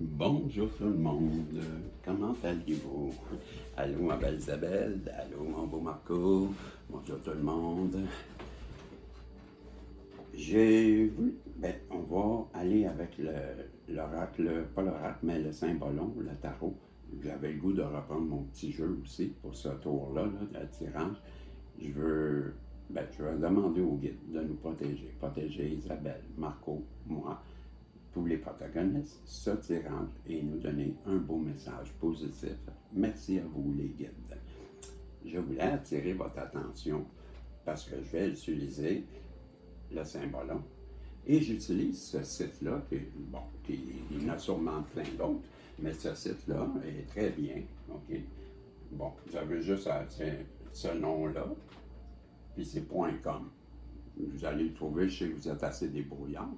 Bonjour tout le monde, comment allez-vous? Allô ma belle Isabelle, allô mon beau Marco, bonjour tout le monde. On va aller avec l'oracle, pas l'oracle, mais le Saint-Ballon, le tarot. J'avais le goût de reprendre mon petit jeu aussi pour ce tour-là, de tirage. Je vais demander au guide de nous protéger Isabelle, Marco, moi, tous les protagonistes, ce tirage et nous donner un beau message positif. Merci à vous les guides. Je voulais attirer votre attention parce que je vais utiliser le Saint-Ballon et j'utilise ce site-là, il y en a sûrement plein d'autres, mais ce site-là est très bien, ok? Bon, vous avez juste à ce nom-là, puis c'est .com. Vous allez le trouver, je sais que vous êtes assez débrouillard.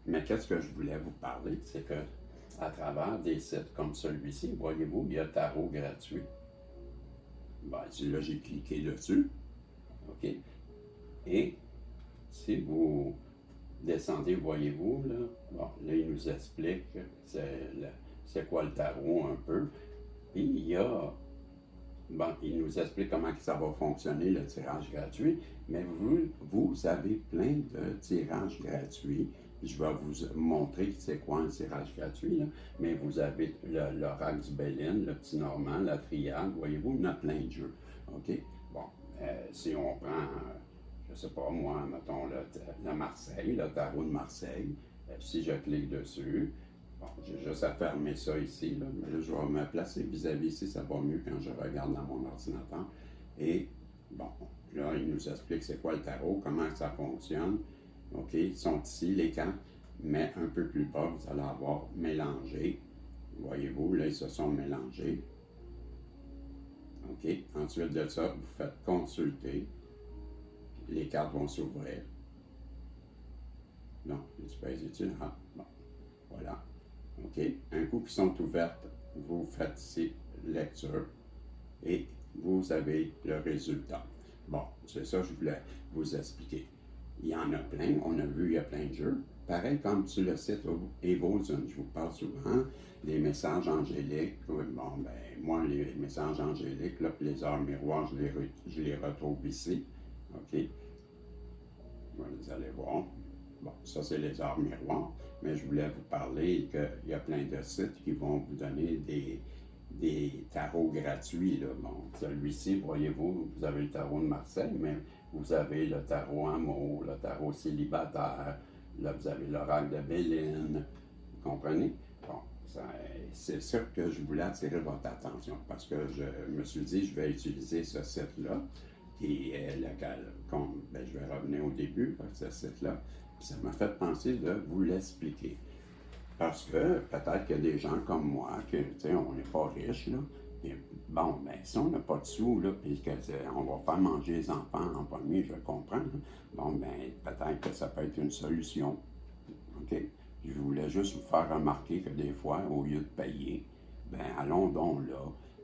Mais qu'est-ce que je voulais vous parler, c'est que à travers des sites comme celui-ci, voyez-vous, il y a tarot gratuit. Là, j'ai cliqué dessus. OK? Et si vous descendez, voyez-vous, là, il nous explique c'est quoi le tarot un peu. Puis il nous explique comment ça va fonctionner, le tirage gratuit, mais vous avez plein de tirages gratuits. Je vais vous montrer c'est quoi un tirage gratuit, là. Mais vous avez l'oracle du Bélin, le petit Normand, la triade, voyez-vous, il y en a plein de jeux. OK? Bon, si on prend, je sais pas moi, mettons la Marseille, le tarot de Marseille, si je clique dessus, bon, j'ai juste à fermer ça ici, là. Mais là, je vais me placer vis-à-vis ici, ça va mieux quand je regarde dans mon ordinateur. Et bon, là, il nous explique c'est quoi le tarot, comment ça fonctionne. OK, ils sont ici, les cartes, mais un peu plus bas, vous allez avoir mélangé. Voyez-vous, là, ils se sont mélangés. OK, ensuite de ça, vous faites consulter. Les cartes vont s'ouvrir. Non, je pèse dessus. Ah, bon, voilà. OK, un coup qui sont ouvertes, vous faites ici lecture et vous avez le résultat. Bon, c'est ça que je voulais vous expliquer. Il y en a plein, on a vu, il y a plein de jeux. Pareil comme sur le site Evozen, je vous parle souvent, les messages angéliques. Moi, les messages angéliques, là, puis les heures miroirs, je les retrouve ici. OK? Vous allez voir. Bon, ça, c'est les heures miroirs. Mais je voulais vous parler qu'il y a plein de sites qui vont vous donner des tarots gratuits. Là. Bon, celui-ci, voyez-vous, vous avez le tarot de Marseille, mais vous avez le tarot amour, le tarot célibataire, là, vous avez l'oracle de Béline. Vous comprenez? Bon, c'est ça que je voulais attirer votre attention parce que je me suis dit, je vais utiliser ce site-là, qui est lequel, je vais revenir au début avec ce site-là, puis ça m'a fait penser de vous l'expliquer. Parce que peut-être qu'il y a des gens comme moi, que, on n'est pas riches, là. Et bon, si on n'a pas de sous, là, puis qu'on va faire manger les enfants en premier, je comprends. Là. Bon, peut-être que ça peut être une solution. OK? Je voulais juste vous faire remarquer que des fois, au lieu de payer, allons donc là,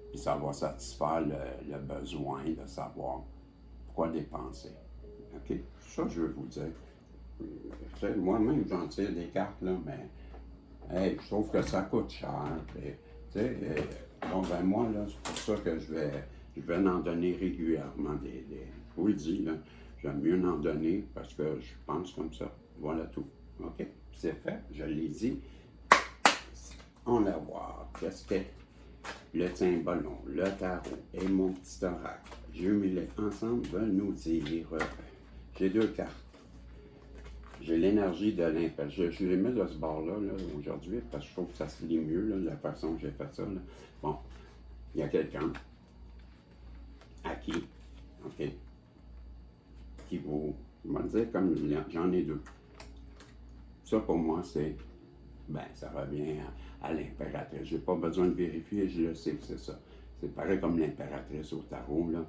puis ça va satisfaire le besoin de savoir pourquoi dépenser. OK? Ça, je veux vous dire. Moi-même, j'en tire des cartes, là, mais hey, je trouve que ça coûte cher. Moi, là, c'est pour ça que je vais en donner régulièrement je vous le dis, là, j'aime mieux en donner parce que je pense comme ça. Voilà tout. OK? C'est fait, je l'ai dit. On va voir. Qu'est-ce que le Saint-Ballon, le tarot et mon petit oracle, jumelés ensemble, veulent nous dire. J'ai deux cartes. J'ai l'énergie de l'impérial. Je les mets de ce bord-là aujourd'hui parce que je trouve que ça se lit mieux, là, de la façon que j'ai fait ça. Là. Bon, il y a quelqu'un à qui, OK, qui vous, je vais dire comme j'en ai deux. Ça pour moi, c'est, ça revient à l'impératrice. J'ai pas besoin de vérifier, je le sais que c'est ça. C'est pareil comme l'impératrice au tarot, là.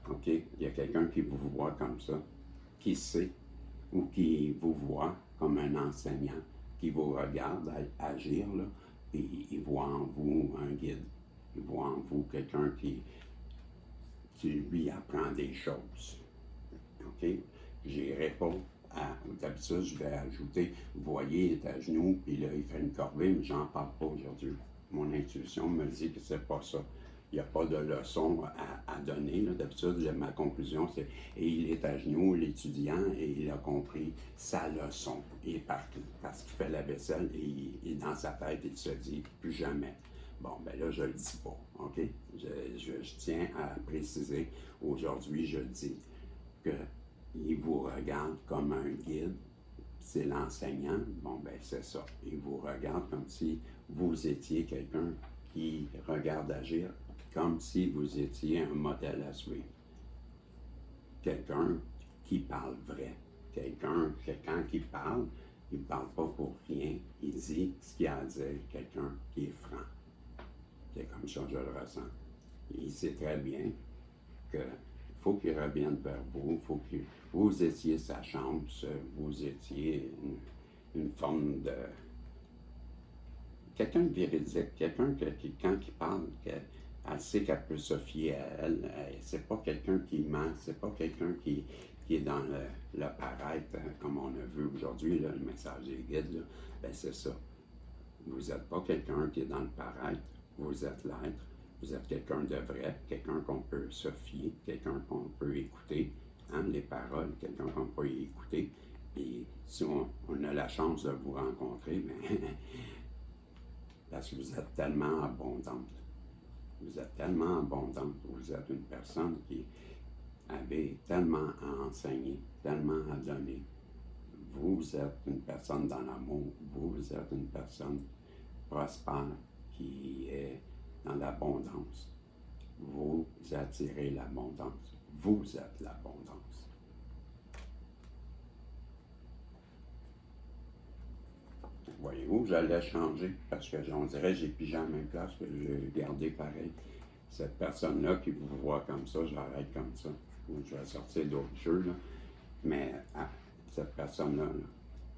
OK, il y a quelqu'un qui vous voit comme ça, qui sait ou qui vous voit comme un enseignant, qui vous regarde agir, là, et il voit en vous un guide. Il voit en vous quelqu'un qui lui apprend des choses. OK? J'irai pas d'habitude, je vais ajouter, vous voyez, il est à genoux, puis là, il fait une corvée, mais j'en parle pas aujourd'hui. Mon intuition me dit que c'est pas ça. Il n'y a pas de leçon à donner. D'habitude, ma conclusion, c'est et il est à genoux, l'étudiant, et il a compris sa leçon. Il est parti parce qu'il fait la vaisselle et dans sa tête, il se dit plus jamais. Bon, ben là, je le dis pas, OK? Je tiens à préciser, aujourd'hui, je dis qu'il vous regarde comme un guide, c'est l'enseignant, bon, ben c'est ça. Il vous regarde comme si vous étiez quelqu'un qui regarde agir, comme si vous étiez un modèle à suivre. Quelqu'un qui parle vrai. Quelqu'un qui parle, il ne parle pas pour rien, il dit ce qu'il a à dire. Quelqu'un qui est franc. C'est comme ça que je le ressens. Il sait très bien qu'il faut qu'il revienne vers vous, il faut que vous étiez sa chance, vous étiez une forme de... Quelqu'un de véridique, quelqu'un qui, quand il parle, elle sait qu'elle peut se fier à elle. C'est pas quelqu'un qui ment, c'est pas quelqu'un qui est dans le paraître, comme on a vu aujourd'hui, le message des guides, là. Ben c'est ça. Vous n'êtes pas quelqu'un qui est dans le paraître, vous êtes l'être, vous êtes quelqu'un de vrai, quelqu'un qu'on peut se fier, quelqu'un qu'on peut écouter, hein, les paroles, quelqu'un qu'on peut écouter. Et si on a la chance de vous rencontrer, ben, parce que vous êtes tellement abondante. Vous êtes tellement abondante, vous êtes une personne qui avait tellement à enseigner, tellement à donner. Vous êtes une personne dans l'amour, vous êtes une personne prospère qui est dans l'abondance. Vous attirez l'abondance. Vous êtes l'abondance. Voyez-vous, j'allais changer parce que on dirait que j'ai pigé à la même place que j'ai gardé pareil. Cette personne-là qui vous voit comme ça, j'arrête comme ça. Ou je vais sortir d'autres jeux, là. Mais cette personne-là, là,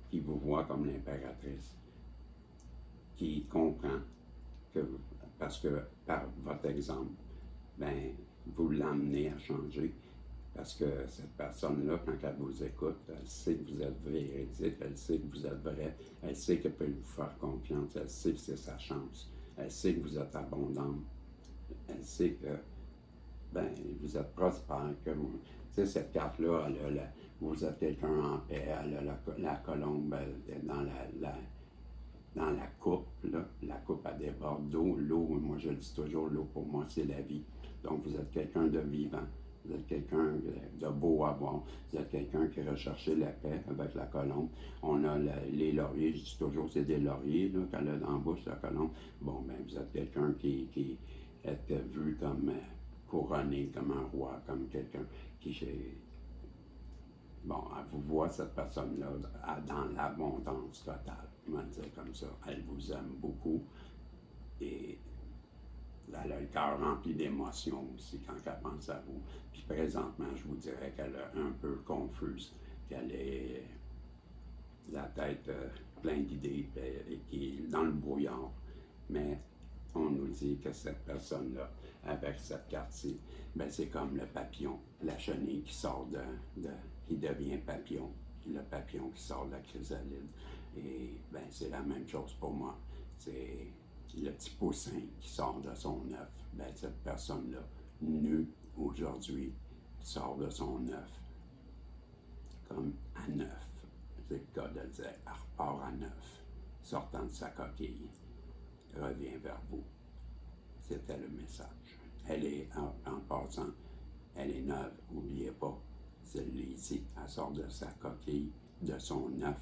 qui vous voit comme l'impératrice, qui comprend que, parce que par votre exemple, ben, vous l'emmenez à changer. Parce que cette personne-là, quand elle vous écoute, elle sait que vous êtes véridique, elle sait que vous êtes vrai, elle sait qu'elle peut vous faire confiance, elle sait que c'est sa chance, elle sait que vous êtes abondante, elle sait que ben, vous êtes prospère, que vous... Tu sais, cette carte-là, vous êtes quelqu'un en paix, elle a la colombe dans la coupe, là, la coupe elle déborde d'eau, l'eau, moi je le dis toujours, l'eau pour moi c'est la vie. Donc vous êtes quelqu'un de vivant, vous êtes quelqu'un de beau à voir, vous êtes quelqu'un qui recherche la paix avec la colombe. On a les lauriers, je dis toujours c'est des lauriers là, qu'elle a dans la bouche, la colombe. Bon, ben vous êtes quelqu'un qui est vu comme couronné, comme un roi, comme quelqu'un qui... Bon, elle vous voit, cette personne-là, dans l'abondance totale. On va le dire comme ça. Elle vous aime beaucoup et elle a le cœur rempli d'émotions aussi quand elle pense à vous. Puis présentement, je vous dirais qu'elle est un peu confuse, qu'elle est la tête pleine d'idées et qui est dans le brouillard. Mais on nous dit que cette personne-là, avec cette carte-ci, ben c'est comme le papillon, la chenille qui sort qui devient papillon, le papillon qui sort de la chrysalide. Et ben c'est la même chose pour moi. C'est le petit poussin qui sort de son œuf. Ben cette personne-là, nue aujourd'hui, sort de son œuf, comme à neuf. C'est le cas de le dire, elle repart à neuf, sortant de sa coquille, revient vers vous. C'était le message. Elle est, en passant, elle est neuve, n'oubliez pas, je l'ai dit, elle sort de sa coquille, de son œuf,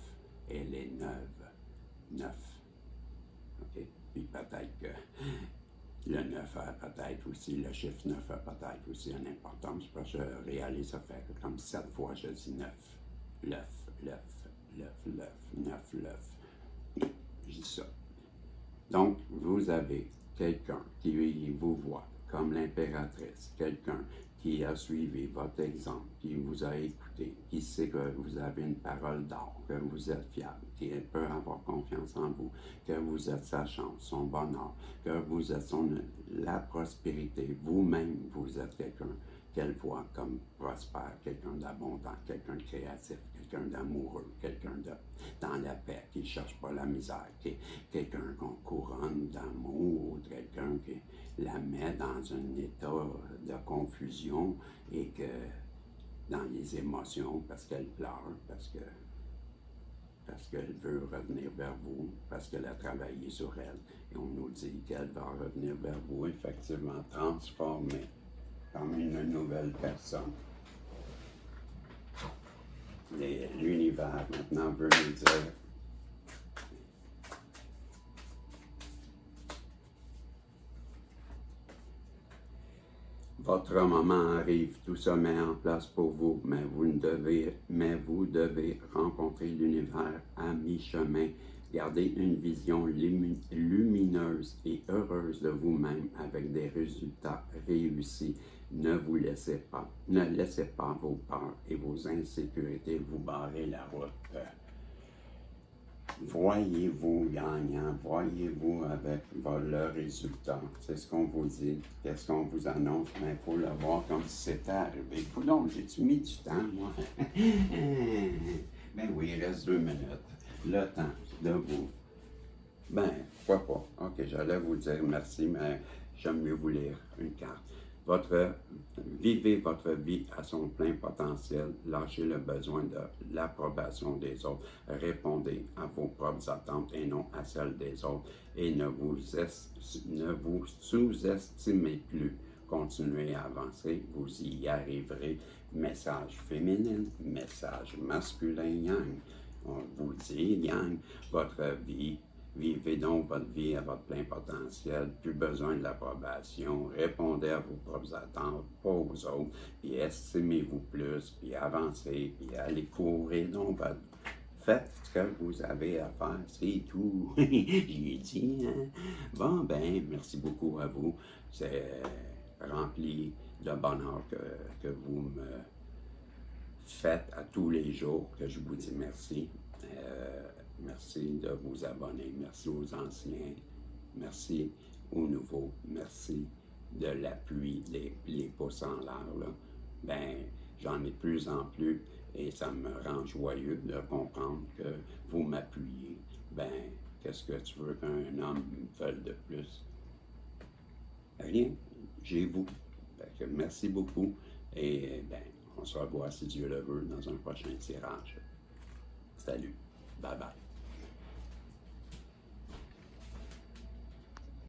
elle est neuve. Neuf. OK? Puis peut-être que le 9 a peut-être aussi, le chiffre 9 a peut-être aussi une importance, parce que je réalise, ça fait comme 7 fois je dis 9. L'œuf, l'œuf, l'œuf, l'œuf, 9, l'œuf. Je dis ça. Donc, vous avez quelqu'un qui vous voit comme l'impératrice, quelqu'un qui a suivi votre exemple, qui vous a écouté, qui sait que vous avez une parole d'or, que vous êtes fiable, qui peut avoir confiance en vous, que vous êtes sa chance, son bonheur, que vous êtes la prospérité, vous-même, vous êtes quelqu'un qu'elle voit comme prospère, quelqu'un d'abondant, quelqu'un de créatif, quelqu'un d'amoureux, quelqu'un dans la paix, qui ne cherche pas la misère, quelqu'un qu'on couronne d'amour, quelqu'un qui la met dans un état de confusion et que dans les émotions, parce qu'elle pleure, parce qu'elle veut revenir vers vous, parce qu'elle a travaillé sur elle. Et on nous dit qu'elle va revenir vers vous, effectivement transformée comme une nouvelle personne. L'univers maintenant veut nous dire votre moment arrive, tout se met en place pour vous, mais vous devez rencontrer l'univers à mi-chemin. Gardez une vision lumineuse et heureuse de vous-même avec des résultats réussis. Ne laissez pas vos peurs et vos insécurités vous barrer la route. Voyez-vous gagnant, voyez-vous avec le résultat. C'est ce qu'on vous dit, qu'est-ce qu'on vous annonce, mais il faut le voir comme si c'était arrivé. Donc, j'ai-tu mis du temps, moi? Ben oui, il reste 2 minutes. Le temps de vous. Ben, pourquoi pas? Ok, j'allais vous dire merci, mais j'aime mieux vous lire une carte. Vivez votre vie à son plein potentiel, lâchez le besoin de l'approbation des autres, répondez à vos propres attentes et non à celles des autres, et ne vous sous-estimez plus. Continuez à avancer, vous y arriverez. Message féminin, message masculin, yang. On vous dit, yang, votre vie. Vivez donc votre vie à votre plein potentiel, plus besoin de l'approbation, répondez à vos propres attentes, pas aux autres, puis estimez-vous plus, puis avancez, puis allez courir donc faites ce que vous avez à faire, c'est tout. J'ai dit, hein? Bon, ben, merci beaucoup à vous. C'est rempli de bonheur que vous me faites à tous les jours, que je vous dis merci. Merci de vous abonner, merci aux anciens, merci aux nouveaux, merci de l'appui, les pouces en l'air. Ben, j'en ai de plus en plus et ça me rend joyeux de comprendre que vous m'appuyez. Ben, qu'est-ce que tu veux qu'un homme veuille de plus? Rien, j'ai vous. Que merci beaucoup et ben, on se revoit si Dieu le veut dans un prochain tirage. Salut, bye bye.